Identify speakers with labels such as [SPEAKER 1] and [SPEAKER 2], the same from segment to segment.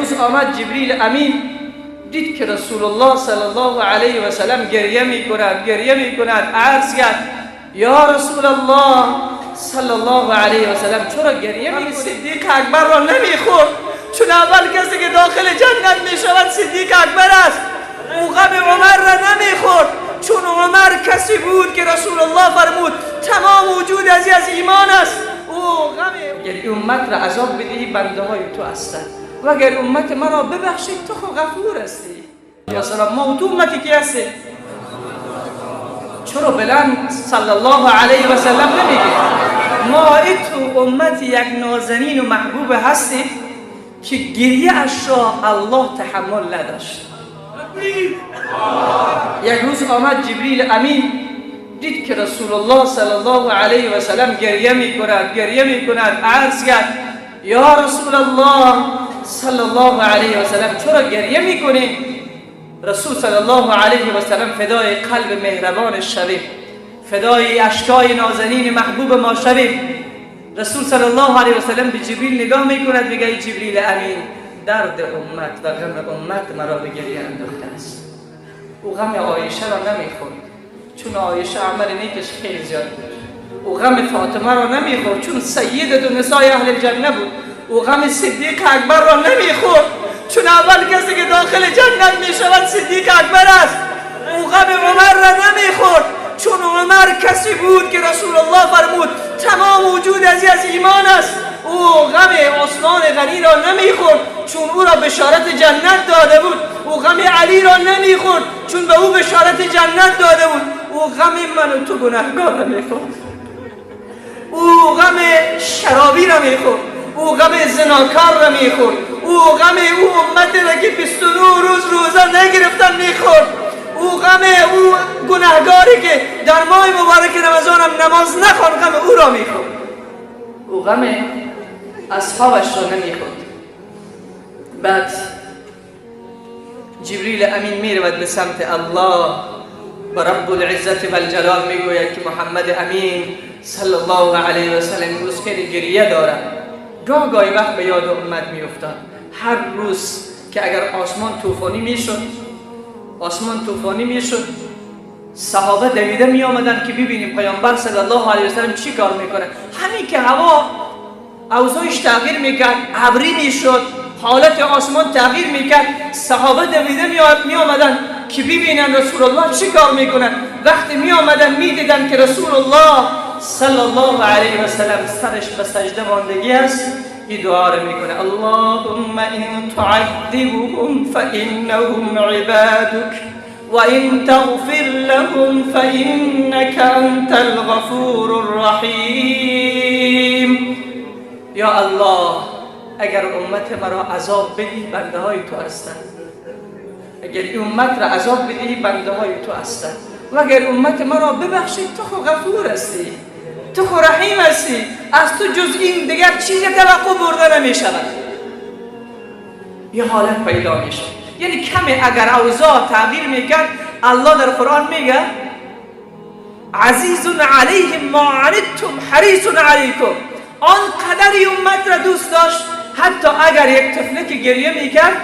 [SPEAKER 1] روز آمد جبریل امین، دید که رسول الله صلی الله علیه و سلم گریه میکند. عرض کرد یا رسول الله صلی الله علیه و سلم چرا گریه میکنی؟ صدیق اکبر را نمیخورد، چون اول کسی که داخل جنت میشود صدیق اکبر است. او غم عمر را نمیخورد، چون عمر کسی بود که رسول الله فرمود تمام وجود از ایمان است. او غم یعنی امت را عذاب بدهی بنده های تو هستند و اگر امت مرا ببخشید تو خود غفور هستی. یا سلام، ما تو امتی که هستی چرا بلند صلی الله علیه و سلم نمیگه؟ ما تو امت یک نازنین و محبوب هستی که گریه اش را الله تحمل نداشت. یک روز آمد جبریل امین، دید که رسول الله صلی الله علیه و سلم گریه میکند. عرض کرد یا رسول الله صلی الله علیه و سلم چرا گریه میکنی؟ رسول صلی الله علیه و سلم فدای قلب مهربان شویم، فدای اشکای نازنین محبوب ما شویم. رسول صلی الله علیه و سلم به جبریل نگاه میکند، میگه ای جبریل امین، درد امت و غم امت مرا به گریه انداخته است. او غم عایشه را نمیخورد، چون عایشه عمل نیکش خیلی زیاد بود. او غم فاطمه را نمیخورد، چون سیدة نساء اهل جنه بود. او غم صدیق اکبر را نمیخورد، چون اول کسی که داخل جنت میشود صدیق اکبر است. او غم عمر را نمیخورد، چون عمر کسی بود که رسول الله فرمود تمام وجود از ایمان است. او غم عثمان غنی را نمیخورد، چون او را بشارت جنت داده بود. او غم علی را نمیخورد، چون به او بشارت جنت داده بود. او غم من و تو گناهگار را میخورد. او غم شرابی را میخورد، او غم زناکار را میخورد، او غم او امت را که 29 روز روزه نگرفتن میخورد. او غم او گناهگاری که در ماه مبارک رمضان هم نماز نخوان، غم او را میخورد. او غم اصحابش را نمیخورد. بعد جبریل امین میرود به سمت الله و رب العزت و الجلال میگوید که محمد امین صلی الله علیه و سلم روز خیلی گریه دارد. گاهی وقت به یاد امت میافتاد. هر روز که اگر آسمان طوفانی میشد صحابه دویده می آمدن که ببینیم پیامبر صلی الله علیه و سلم چی کار میکنه. همین که هوا اوضاعش تغییر میکرد، ابری میشد، حالت آسمان تغییر میکرد، صحابه دویده می آمدن که ببینن رسول الله چی کار میکنه. وقتی می آمدن میدیدن که رسول الله صلی الله علیه و سلم سرش به سجده ماندگی است، این دعا رو میکنه اللهم ان تعذبهم فانهم عبادك وان تغفر لهم فانك انت الغفور الرحیم. یا الله، اگر امت مرا عذاب بدی بنده های تو هستند. اگر این امت را عذاب بدی بنده های تو هستند و اگر امت مرا ببخشید تو خود غفور هستی، تو خود رحیم هستی. از تو جز این دیگر چیزی توقع برده نمی شود. یه حالت پیدا میشه. یعنی کمی اگر اوضاع تغییر میکرد، الله در قرآن میگه عزیز علیهم ما عنتم حریص علیکم. آن قدری امت را دوست داشت حتی اگر یک طفل که گریه میکرد،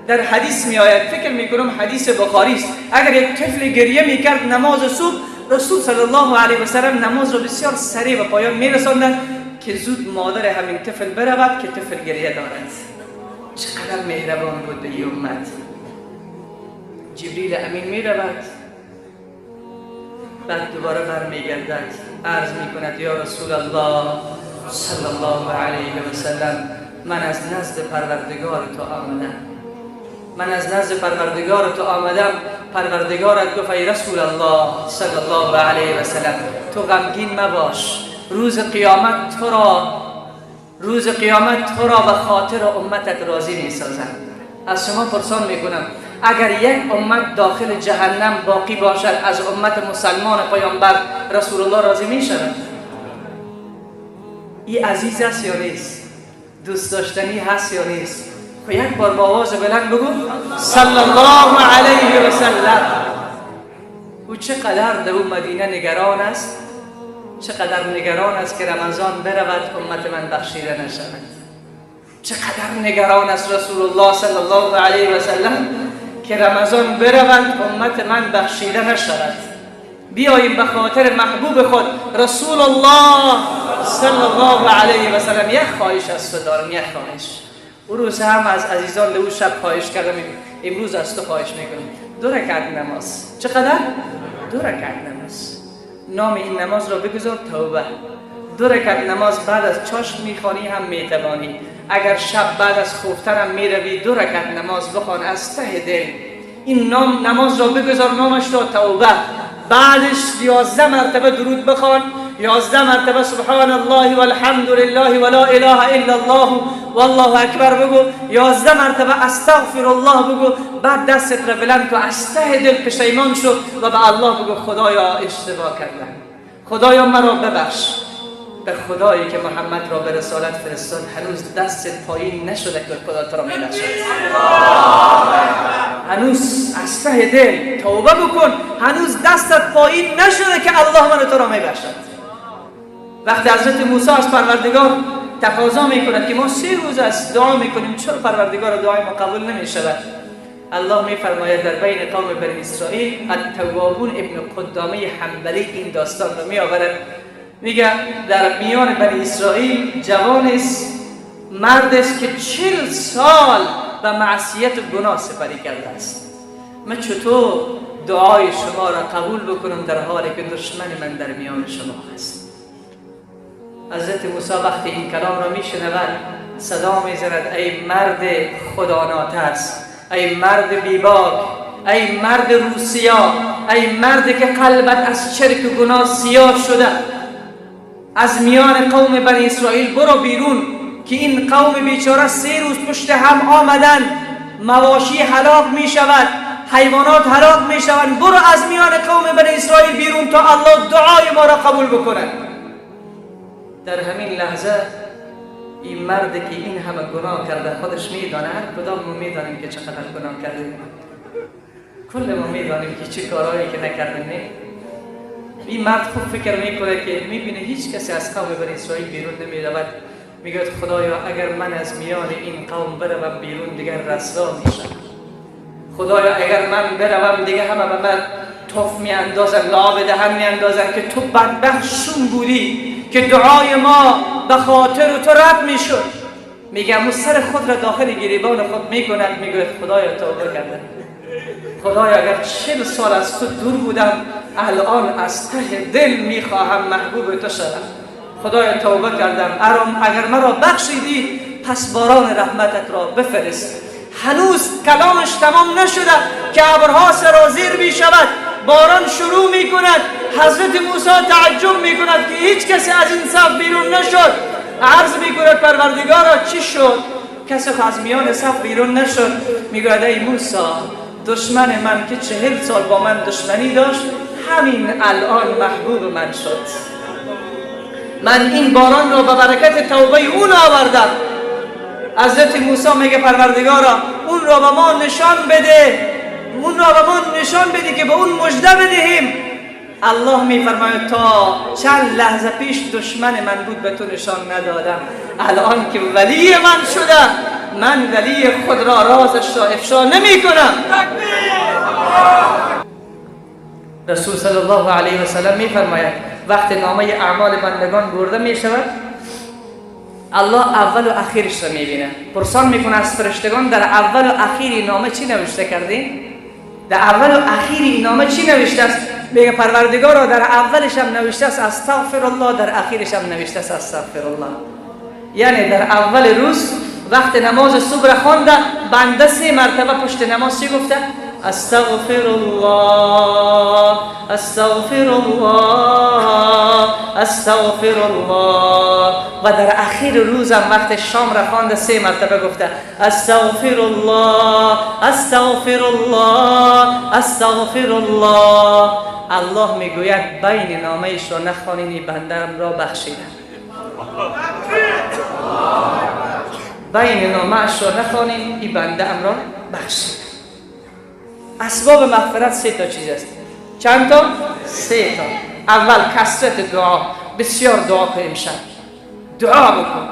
[SPEAKER 1] در حدیث میآید، فکر میکنم حدیث بخاری است، اگر یک طفل گریه میکرد نماز صبح، رسول صلی الله علیه و سلم نماز را بسیار سریع به پایان میرساندند که زود مادر همین طفل برود که طفل گریه دارد. چقدر مهربان بود به این امت. جبریل امین میرود، بعد دوباره برمیگردد، عرض میکند یا رسول الله صلی الله علیه و سلم من از نزد پروردگار تو آمدم. پروردگارت گفت ای رسول الله صلی الله علیه و سلم تو غمگین مباش، روز قیامت تو را به خاطر امتت راضی میسازم. از شما پرسان میکنم اگر یک امت داخل جهنم باقی باشد از امت مسلمان پیامبر رسول الله راضی میشود؟ این عزیز است یا نیست؟ دوست داشتنی هست یا نیست؟ و یک بار با آواز بلند بگو صلی الله علیه و سلم. او چقدر در اون مدینه نگران است، چقدر نگران است که رمضان برود امت من بخشیده نشود. چقدر نگران است رسول الله صلی الله علیه و سلم که رمضان برود امت من بخشیده نشود. بیاییم به خاطر محبوب خود رسول الله صلی الله علیه و سلم یک خواهش از تو دارم، یک خواهش. اون روز هم از عزیزان لو شب خواهش کردم، امروز از تو خواهش میکنم 2 رکعت نماز. چقدر؟ 2 رکعت نماز. نام این نماز را بگذار توبه. 2 رکعت نماز بعد از چاشت میخوانی هم میتوانی. اگر شب بعد از خفتن هم میروی 2 رکعت نماز بخوان از ته دل. این نام نماز را بگذار، نامش را توبه. بعدش 11 مرتبه درود بخوان، 11 مرتبه سبحان الله والحمد لله ولا اله الا الله والله اکبر بگو، 11 مرتبه استغفر الله بگو. بعد دستت را بلند کن، از ته دل پشیمان شو و به الله بگو خدایا اشتباه کردم، خدایا مرا ببخش. به خدایی که محمد را به رسالت فرستاد هنوز دستت پایین نشده که خدا تو را میبخشد. هنوز از ته دل توبه بکن، هنوز دستت پایین نشده که الله من تو را میبخشد. وقتی حضرت موسی از پروردگار تقاضا میکند که ما 3 روز است دعا میکنیم، چرا پروردگار دعای ما قبول نمیشود؟ الله میفرماید در بین قوم بنی اسرائیل التوابون ابن قدامه حنبلی این داستان را میآورد. میگه در میان بنی اسرائیل جوان است، مرد است که 40 سال به معصیت و گناه سپری کرده است. من چطور دعای شما را قبول بکنم در حالی که دشمن من در میان شما هست؟ حضرت موسی وقتی این کلام را میشنود صدا میزند ای مرد خدا ناترس، ای مرد بیباک، ای مرد روسیا، ای مرد که قلبت از شرک و گناه سیاه شده، از میان قوم بنی اسرائیل برو بیرون که این قوم بیچاره 3 روز پشت هم آمدن، مواشی هلاک می شود، حیوانات هلاک می شوند. برو از میان قوم بنی اسرائیل بیرون تا الله دعای ما را قبول بکند. در همین لحظه این مرد که این همه گناه کرده خودش میدانه، هر کدام ما میدانیم که چقدر گناه کردیم، کل ما میدانیم که چه کارهایی که نکردیم. این مرد خوب فکر میکنه که میبینه هیچ کسی از قوم بنی اسرائیل بیرون نمیرود. میگه خدایا اگر من از میان این قوم بروم بیرون دیگر رسوا میشم. خدایا اگر من بروم دیگه همه به من توف میاندازن، لعاب دهن میاندازن که تو بدبختشون بودی که دعای ما به خاطر تو رد میشد. میگه سر خود را داخل گریبان خود میکند، میگه خدایا توبه کردم، خدایا اگر 40 سال از تو دور بودم الان از ته دل میخواهم محبوب تو شدم. خدایا توبه کردم، اگر مرا بخشیدی پس باران رحمتت را بفرست. هنوز کلامش تمام نشده که ابرها سرازیر می شود، باران شروع می کند. حضرت موسی تعجب می کند که هیچ کسی از این صف بیرون نشد. عرض می کند پروردگارا چی شد؟ کسی از میان صف بیرون نشد. می گوید ای موسی دشمن من که 40 سال با من دشمنی داشت همین الان محبوب من شد. من این باران را به برکت توبه اون آوردم. حضرت موسی میگه پروردگارا اون را به ما نشان بده، اون را به ما نشان بده که به اون مژده بدهیم. الله میفرماید تا چند لحظه پیش دشمن من بود به تو نشان ندادم، الان که ولی من شده من ولی خود را رازش را افشا نمی کنم. رسول صلی الله علیه و سلم میفرماید وقتی نامه اعمال بندگان برده می شود الله اول و اخیرش را میبینه. پرسان میکنه از فرشتگان در اول و اخیر نامه چی نوشته کردین؟ در اول و اخیر این نامه چی نوشته است؟ میگه پروردگارا در اولش هم نوشته است استغفر الله، در اخیرش هم نوشته است استغفر الله. یعنی در اول روز وقت نماز صبح را خوانده بنده 3 مرتبه پشت نماز چی گفته؟ استغفر الله استغفر الله استغفر الله. و در اخیر روزم وقت شام را خوانده 3 مرتبه گفته استغفر الله استغفر الله استغفر الله. الله میگوید بین نامه‌اش را نخوانید بنده‌ام را بخشیدم. بین نامه‌اش را نخوانید این بنده‌ام را بخشیدم. اسباب مغفرت 3 تا چیز است. چند تا؟ 3 تا. اول کثرت دعا، بسیار دعا کن. امشب دعا بکن،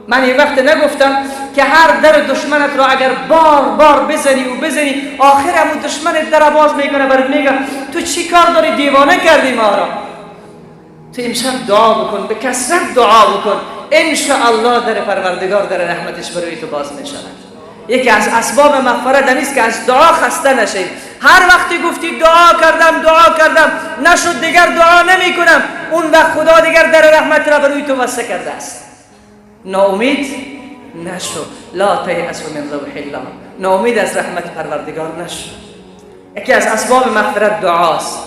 [SPEAKER 1] من یه وقت نگفتم که هر در دشمنت را اگر بار بار بزنی آخر همون دشمنت در باز میکنه، برات میگه تو چی کار داری، دیوانه کردی ما را. تو امشب دعا بکن، به کثرت دعا بکن، انشاءالله در پروردگار در رحمتش برای تو باز میشود. یکی از اسباب مغفرت همیست که از دعا خسته نشید. هر وقتی گفتی دعا کردم نشد دیگر دعا نمی کنم، اون وقت خدا دیگر در رحمت را برای تو وسع کرده است. ناامید نشو، لا تیأس من روح الله، ناامید از رحمت پروردگار نشو. یکی از اسباب مغفرت دعاست.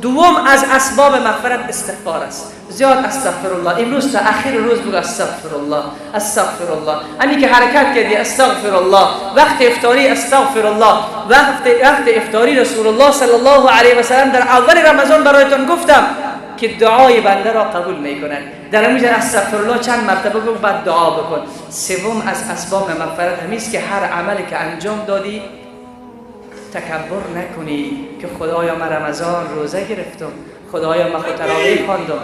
[SPEAKER 1] دوم از اسباب مغفرت استغفار است. زیاد استغفر الله. امروز تا اخیر روز بگو استغفر الله استغفر الله. همین که حرکت کردی استغفر الله، وقت افطاری استغفر الله، وقت افطاری رسول الله صلی الله علیه و سلم در اول رمضان برایتان گفتم که دعای بنده را قبول میکند. در همین استغفر الله چند مرتبه بگو، بعد دعا بکن. سوم از اسباب مغفرت همیست که هر عملی که انجام دادی تکبر نکنی که خدایا من رمضان روزه گرفتم، خدایا من خود تراویح خواندم،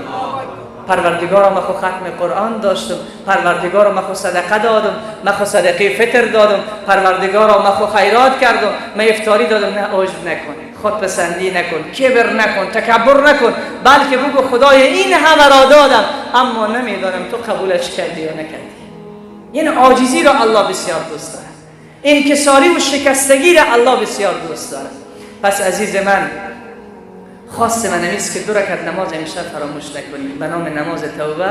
[SPEAKER 1] پروردگارا من خود ختم قرآن داشتم، پروردگارا من خود صدقه دادم، من خود صدقه فطر دادم، پروردگارا من خود خیرات کردم، من افطاری دادم. نه، عجب نکن، خودپسندی نکن، کبر نکن، تکبر نکن، بلکه بگو خدای این همه را دادم اما نمیدانم تو قبولش کردی یا نکردی. این عاجزی را الله بسیار دوست دارد، انکساری و شکستگی را الله بسیار دوست دارد. پس عزیز من، خواست من نیست که 2 رکعت نماز امشب فراموش نکنیم به نام نماز توبه.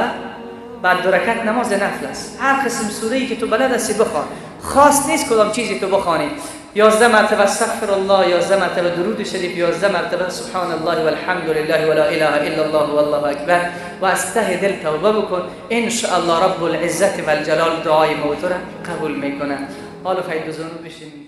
[SPEAKER 1] بعد 2 رکعت نماز نفل است. هر قسم سوره ای که تو بلد هستی بخوان، خاص نیست کدام چیزی تو بخوانی. 11 مرتبه استغفر الله، 11 مرتبه درود شریف، 11 مرتبه سبحان الله والحمد لله ولا اله الا الله والله اکبر، و از ته دل توبه بکن. ان شاء الله رب العزت و الجلال دعای موت را قبول میکنه. حالا خیر بزنو بشینیم.